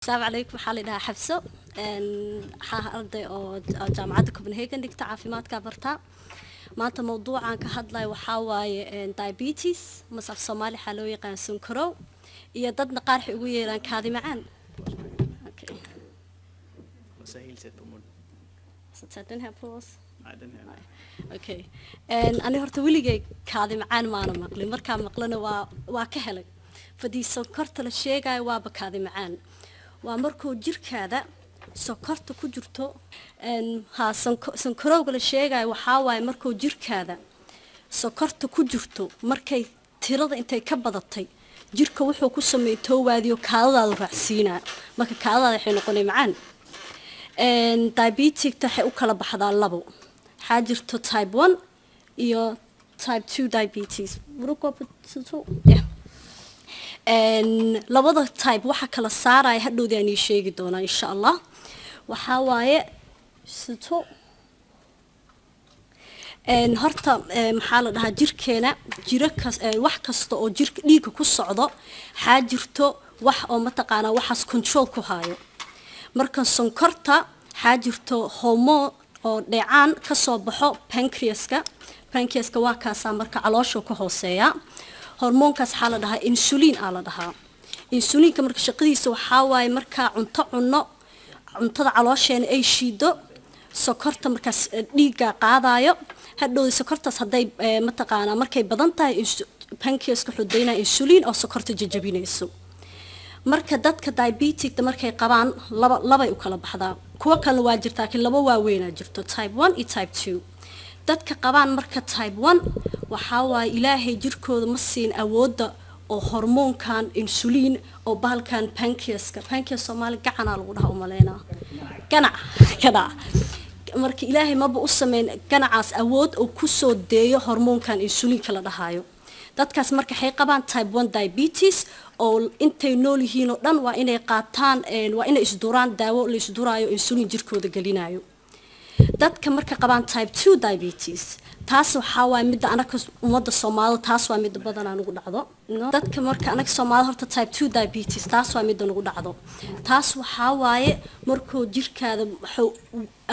السلام عليكم حالي لها حفصة أرضي أو جامعة كوبنهاجن دكتور عافيمات كبرتا ما أنت موضوع عن كهدلاي وحاواي دايبيتيس مصف صومالي حلوي قان سنكرو يضد نقارح ويران كادي معان أوكي وسهيل ستمون ستدنها بوس عدنها أوكي أنا هرتولي كادي معان ما أنا مقلي مركا مقلنا وكهلك فدي سكرت الشيء جاي وابكادي معان ومركو جيركادا sokorta ku jirto ha sankarowga la sheegay waxa waaye markuu jirkaada sokorta ku jirto markay tirada intay ka badatay jirka wuxuu ku sameeyo waadiyo kaadada raacsiina marka kaadada waxay noqonay macaan diabetic tahay u kala baxdaa labo waxa jirto type 1 iyo type 2 diabetes labada type waxa kala saaray hadhowdii aan sheegi doonaa insha Allah waxa waaye sito horta maxaa la dhahaa jirkeena wax kasta oo jirka dhiigga ku socdo waxaa jirto wax oo mataqaana waxaas control ku hayo marka sonkorta waxaa jirto hormone oo dheecaan ka soo baxo pancreaska waa kaasa marka caloosha ku hooseeya hormoonkaas waxaa la dhahaa insulin aa la dhahaa insulinka marka shaqadiisa waxaa waaye markaa cuntada caloosheena ay shiido sokorta markaas dhiigga qaadayo hadhowda sokortaas hadday mataqaanaa markay badan tahay pancreaska xudaynaa insulin oo sokorta jajabinayso marka dadka diabetic markay qabaan labay u kala baxdaa kuwa kale waa jirtaa laakiin laba waaweynaa jirto type 1 iyo type 2 dadka qabaan marka type 1 waxa waaye ilaahay jirkooda ma siin awoodda oo hormoonkan insulin oo bahalkan pancreas Soomaali gacana lagu dhahaa umaleena ganac marka ilaahay maba u sameyn ganacaas awood oo ku soo deeyo hormoonkan insulinka la dhahayo dadkaas marka waxay qabaan type 1 diabetes oo intay nool yihiin oo dhan waa inay qaataan waa inay isduraan daawo la isduraayo insulin jirkooda gelinayo dadka marka qabaan type 2 diabetes taas waxa waaye mid anaga umada Soomaalida taas waa mid badan aan ugu dhacdo dadka marka anaga Soomaalida horta type 2 diabetes taas waa mid ugu dhacdo taas waxa waaye markuu jirkaada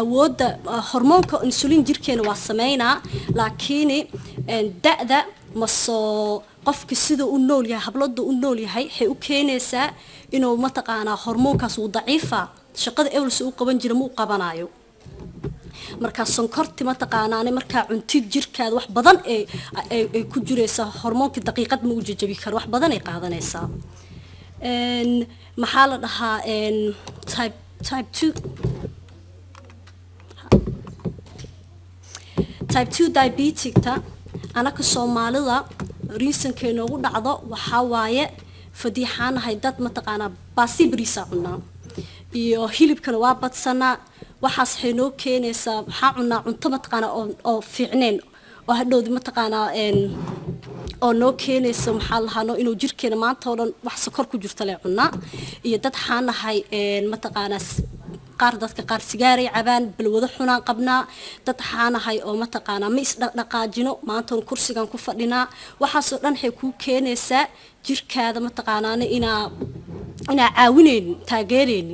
awoodda hormoonka insulin jirkeena waa sameynaa laakiin da'da maso qofka sida uu nool yahay hablada uu nool yahay waxay u keenaysaa inuu mataqaanaa hormoonkaas uu daciifa shaqada ewls uu qaban jira muu qabanayo marka sonkorti mataqaanaane marka cuntid jirkaada wax badan ay ku jireysa hormoonka daqiiqad ma u jajabi karo wax badan ay qaadanaysaa maxaa la dhahaa type 2 diabetic ta anaka Soomaalida reasonkeena ugu dhacdo waxa waaye fadiixaanahay dad mataqaanaa baasi bariisa cunaa iyo hilibkana waa badsanaa waxaas waxay noo keenaysaa waxaa cunaa cunto mataqaanaa oo fiicneen oo hadhowdi mataqaanaa oo noo keenaysa maxaa lahaano inuu jirkeena maanta oo dhan wax sokor ku jirta le cunaa iyo dad xaanahay dadka qaar sigaaray cabaan balwado xunaan qabnaa dad xaanahay oo mataqaanaa ma isdhaqaajino maanta oo kursigan ku fadhinaa waxaas oo dhan waxay ku keenaysaa jirkaada mataqaanaa inaa caawineen taageereen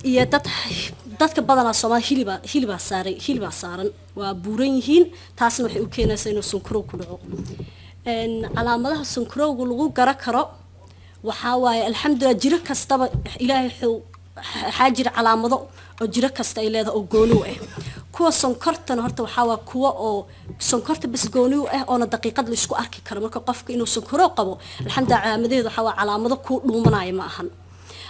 iyo dadka badanaa Soomaali hilibaa saaran waa buuran yihiin taasna waxay u keenaysaa inuu sonkorowga ku dhaco calaamadaha sonkorowga lagu gara karo waxa waaye alxamdulillah jiro kastaba ilaahay xaajir calaamado oo jiro kasta ay leedahay oo gooni ah kuwa sonkortana horta waxa waa kuwa oo sonkorta bas gooni ah oo daqiiqad la isku arki karo marka qofka inuu sonkorow qabo alxamdulillah calaamadeedu waxa waa calaamado ku dhuumanaya ma ahan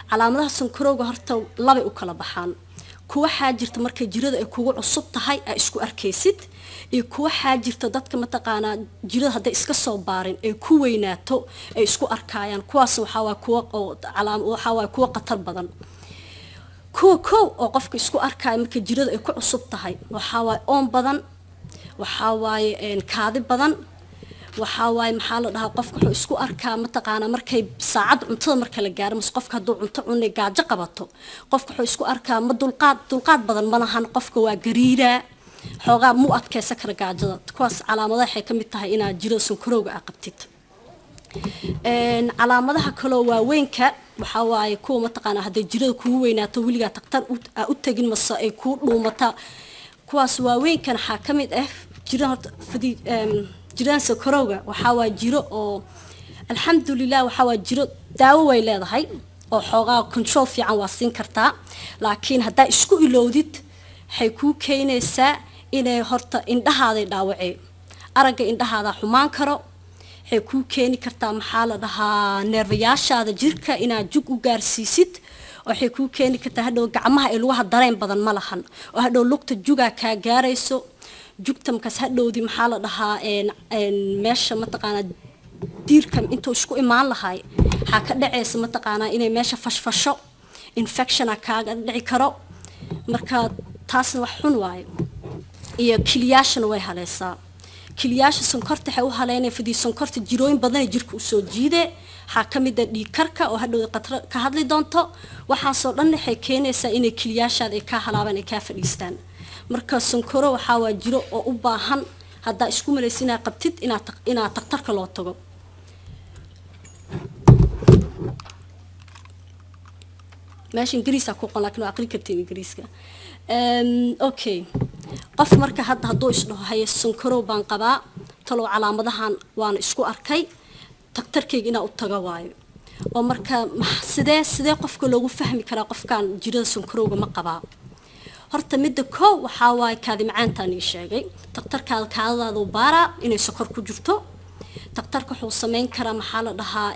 calaamadaha sonkorowga horta laba u kala baxaan kuwa xaajirta markay jirada ay kugu cusub tahay ay isku arkaysid iyo kuwa xaajirta dadka mataqaanaa jirada haday iska soo baarin ay ku weynaato ay isku arkayaan kuwaas waxa waa kuwa oo waxa waa kuwa qatar badan kuwa oo qofka isku arkay markay jirada ay ku cusub tahay waxa waa oon badan waxa waaye kaadi badan waxa waaye maxaa la dhahaa qofka wuxuu isku arkaa mataqaanaa markay saacad cuntada marka la gaaro mas qofka haduu cunto cunay gaajo qabato qofka wuxuu isku arkaa ma dulqaad badan ma lahan qofka waa gariira xoogaa mu adkaysa kara gaajada kuwaas calaamadaha waxay ka mid tahay inaad jirada sonkorowga qabtid calaamadaha kaloo waaweynka waxaa waaye kuwa mataqaanaa hadday jirada kugu weynaato weligaa tagtar u tagin mase ay kuu dhuumata kuwaas waaweynkan waxaa ka mid ah jira horta jiraan sokorowga waxaa waa jiro oo alxamdulilah waxaa waa jiro daawo way leedahay oo xoogaa control fiican waa siin kartaa laakiin haddaa isku ilowdid waxay kuu keenaysaa inay horta indhahaaday dhaawaceen aragga indhahaada xumaan karo waxay kuu keeni kartaa maxaa la dhahaa neerfayaashaada jirka inaad jug u gaarsiisid waxay kuu keeni kartaa hadhow gacmaha ay lugaha dareen badan ma lahan oo hadhow lugta jugaa kaa gaarayso jugta markaas hadhowdii maxaa la dhahaa meesha mataqaanaa diirka intuu isku imaan lahay waxaa ka dhacaysa mataqaanaa inay meesha fashfasho infectiona kaaga dhici karo marka taasna wax xun waayo iyo kiliyaashana way haleysaa kiliyaasha sonkorta waxay u haleynaya fidii sonkorta jirooyin badan ee jirka usoo jiide waxaa ka mid ah dhiig karka oo hadhow ka hadli doonto waxaasoo dhan waxay keenaysaa inay kiliyaashaada ay kaa halaabaan ay kaa fadhiistaan marka sonkoro waxaa waa jiro oo u baahan haddaa isku malaysa inaad qabtid inaad taqtarka loo tago meesha ingiriiska ku qoran laakiin waa aqri kartiin ingiriiska okay qof marka hadda hadduu isdhaho haye sonkorow baan qabaa talow calaamadahan waana isku arkay taqtarkayga inaa u taga waayo oo marka sidee qofka loogu fahmi karaa qofkan jirada sonkorowga ma qabaa horta midda koow waxaa waaye kaadi macaantaan ii sheegay taqtarkaada kaadadaada u baaraa inay sokor ku jirto taqtarka wuxuu samayn karaa maxaa la dhahaa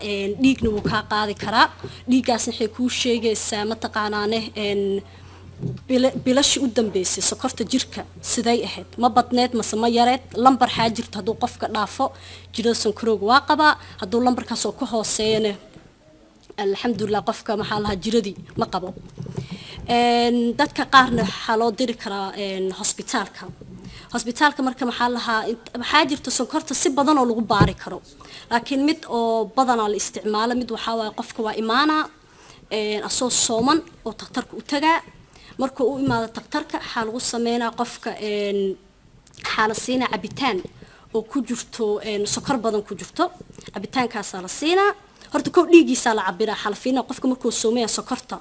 dhiigna wuu kaa qaadi karaa dhiiggaasna waxay kuu sheegaysaa mataqaanaane bilashi u dambeysay sokorta jirka siday ahayd ma badneed mase ma yareed lambar xaa jirto hadduu qofka dhaafo jirada sonkorowga waa qabaa hadduu lambarkaas oo ka hooseeyana alxamdulilah qofka maxaa lahaa jiradii ma qabo dadka qaarna waxaa loo diri karaa hosbitaalka marka waxaa jirta sonkorta si badan oo lagu baari karo laakiin mid oo badanaa la isticmaalo mid waxaa waaye qofka waa imaanaa asoo sooman oo taqtarka u tagaa markuu u imaado taqtarka waxaa lagu sameynaa qofka waxaa la siinaa cabitaan oo ku jirto sokor badan ku jirto cabitaankaasaa la siinaa horta kow dhiigiisaa la cabiraa waxaa la fiirinaa qofka markuu soomaya sokorta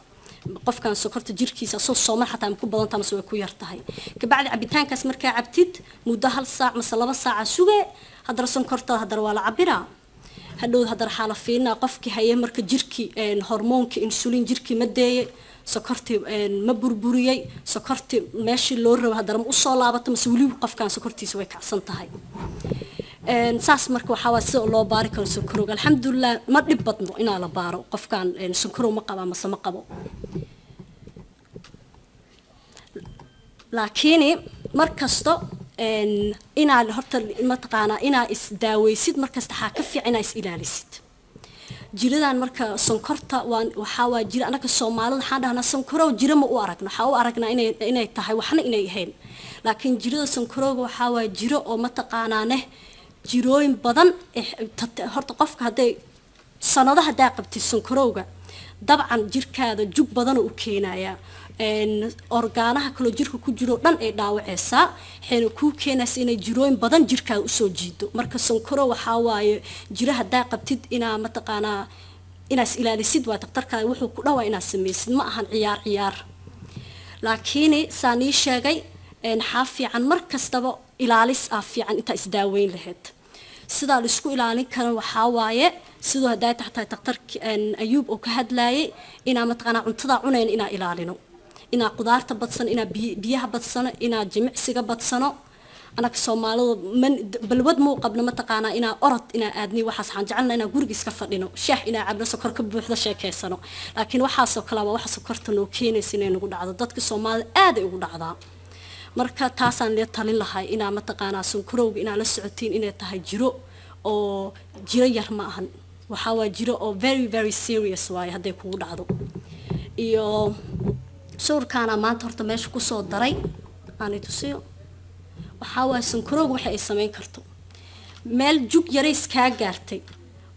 qofkan sokorta jirkiisa asoo sooman xataa ma ku badantaa mase way ku yar tahay kabacdi cabitaankaas markaa cabtid muddo 1 saac mase 2 saaca suge haddana sonkorta haddana waa la cabiraa hadhow haddana waxaa la fiirinaa qofkii haye marka jirkii hormoonka insulin jirkii ma deeyey sokortii ma burburiyey sokortii meeshii loo rabo haddana ma usoo laabato mase weliba qofkan sokortiisa way kacsan tahay saas marka waxaa waa sida loo baari karo sonkorowga alxamdulilah ma dhib badno inaa la baaro qofkan sonkorow ma qabaa mase ma qabo laakiin markasto inaad horta mataqaanaa inaa isdaaweysid markasta waxaa ka fiican inaa is ilaalisid jiradan marka sonkorta waxaa waa jira anaka soomaalida waxaan dhahnaa sonkorow jira ma u aragno waxaa u aragnaa inay tahay waxna inay ahayn laakiin jirada sonkorowga waxaa waa jiro oo mataqaanaa neh jirooyin badan horta qofka hadday sanado haddaa qabtid sonkorowga dabcan jirkaada jug badanoo u keenayaa orgaanaha kaloo jirka ku jiro dhan ay dhaawaceysaa waxayna kuu keenaysa inay jirooyin badan jirkaada usoo jiido marka sonkorow waxaa waaye jiro haddaa qabtid inaa mataqaanaa inaas ilaalisid waa taqtarkaada wuxuu ku dhawaa inaad samaysid ma ahan ciyaar laakiin saan ii sheegay waxaa fiican mar kastaba ilaalis ah fiican intaa isdaaweyn lahayd sidaa la isku ilaalin karo waxaa waaye sidoo hadday tahay taqtarki ayuub oo ka hadlaayay inaa mataqaanaa cuntada cunayn inaa ilaalino inaa qudaarta badsano inaa biyaha badsano inaa jimicsiga badsano anaka soomaalida balwad muu qabno mataqaanaa inaa orod inaa aadni waxaas waxaan jecelnaa inaa guriga iska fadhino shaah inaa cabno sokor ka buuxda sheekeysano laakiin waxaasoo kale waa waxa sokorta noo keenaysa inay nagu dhacdo dadka soomaalida aad ay ugu dhacdaa marka taasaan lee talin lahay inaa mataqaanaa sonkorowga inaa la socotiin inay tahay jiro oo jiro yar ma ahan waxaa waa jiro oo very serious waaye hadday kugu dhacdo iyo sawirkaana maanta horta meesha kusoo daray aan itusiyo waxaa waaye sonkorowga waxa ay samayn karto meel jug yarays kaa gaartay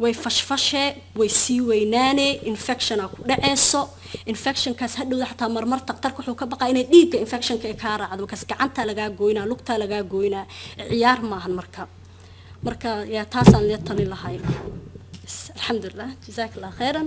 way fashfashee way sii weynaanee infectiona ku dhaceyso infectionkaas hadhowda xataa marmar taqtarka wuxuu ka baqaa inay dhiigga infectionka ay kaa raacdo markaas gacantaa lagaa gooynaa lugtaa lagaa gooynaa ciyaar maahan marka yaa taasaan lee talin lahay بس الحمد لله جزاك الله خيرا.